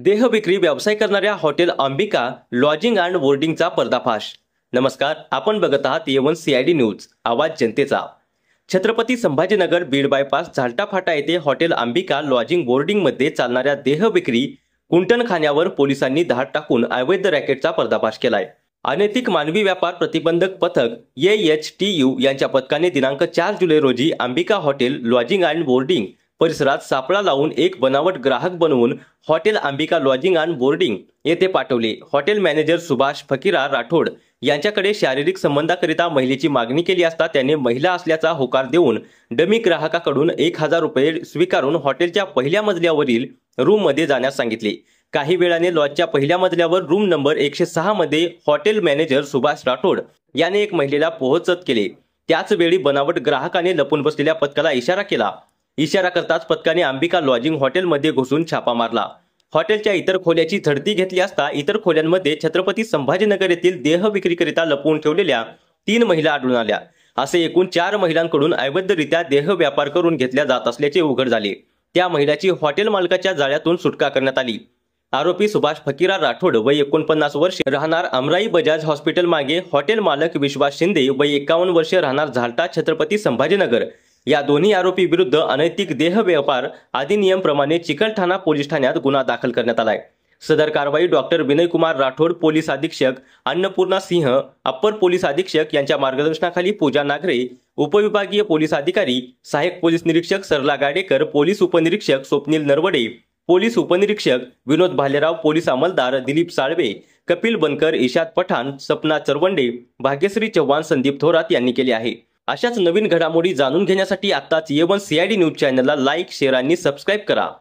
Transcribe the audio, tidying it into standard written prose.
देह विक्री व्यवसाय करणाऱ्या हॉटेल अंबिका लॉजिंग अँड बोर्डिंगचा पर्दाफाश। नमस्कार, आपण बघत आहात A1 CID न्यूज, आवाज जनतेचा। छत्रपती संभाजीनगर बीड बायपास झालटा फाटा येथे हॉटेल अंबिका लॉजिंग बोर्डिंग मध्ये चालणाऱ्या देह विक्री कुंटणखान्यावर पोलिसांनी धाड टाकून अवैध रॅकेटचा पर्दाफाश केलाय। अनैतिक मानवी व्यापार प्रतिबंधक पथक AHTU यांच्या पथकाने दिनांक 4 जुलै रोजी Ambika hotel lodging and boarding परिसरात सापळा लावून एक बनावट ग्राहक बनवून hotel Ambika lodging and boarding येथे पाठवले। हॉटेल मॅनेजर सुभाष फकीरा राठोड यांच्याकडे शारीरिक संबंधाकरिता महिलेची मागणी केली असता त्याने महिला असल्याचा होकार देऊन डमी ग्राहकाकडून 1000 रुपये स्वीकारून हॉटेलच्या पहिल्या मजल्यावरील रूम मध्ये जाण्यास सांगितले। काही वेळाने लॉजच्या पहिल्या मजल्यावर रूम नंबर 106 मध्ये हॉटेल मॅनेजर सुभाष राठोड याने एक महिलेला पोहोचत केले। त्याच वेळी बनावट ग्राहकाने लपून बसलेल्या पथकाला इशारा केला। इशारा करताच पथकाने अंबिका लॉजिंग हॉटेलमध्ये घुसून छापा मारला। हॉटेलच्या इतर खोल्यांची झडती घेतली असता इतर खोल्यांमध्ये छत्रपती संभाजीनगर येथील देह विक्रीकरिता लपवून ठेवलेल्या 3 महिला आढळून आल्या। असे एकूण 4 महिलांकडून अवैधरित्या देह व्यापार करून घेतला जात असल्याचे उघड झाले। त्या महिलाची हॉटेल मालकाच्या जाळ्यातून सुटका करण्यात आली। आरोपी सुभाष फकीरा राठोड वय 49 वर्ष राहणार अमराई बजाज हॉस्पिटल मागे, हॉटेल मालक विश्वास शिंदे वय 51 वर्ष राहणार झालटा छत्रपती संभाजीनगर या दोन्ही आरोपी विरुद्ध अनैतिक देह व्यापार अधिनियम प्रमाणे चिकलठाणा पोलीस ठाण्यात गुन्हा दाखल करण्यात आलाय। सदर कारवाई डॉक्टर विनय कुमार राठोड, पोलीस अधीक्षक अन्नपूर्णा सिंह, अप्पर पोलीस अधीक्षक यांच्या मार्गदर्शनाखाली पूजा नागरे, उपविभागीय पोलीस अधिकारी सहाय्यक पोलीस निरीक्षक सरला गाडेकर, पोलीस उपनिरीक्षक स्वप्नील नरवडे, पोलीस उपनिरीक्षक विनोद भालेराव, पोलीस अंमलदार दिलीप साळवे, कपिल बनकर, इशाद पठाण, सपना चरवंडे, भाग्यश्री चव्हाण, संदीप थोरात यांनी केले आहे। अशाच नवीन घडामोडी जाणून घेण्यासाठी आत्ताच A1 CID न्यूज चॅनलला लाईक, शेअर आणि सबस्क्राईब करा।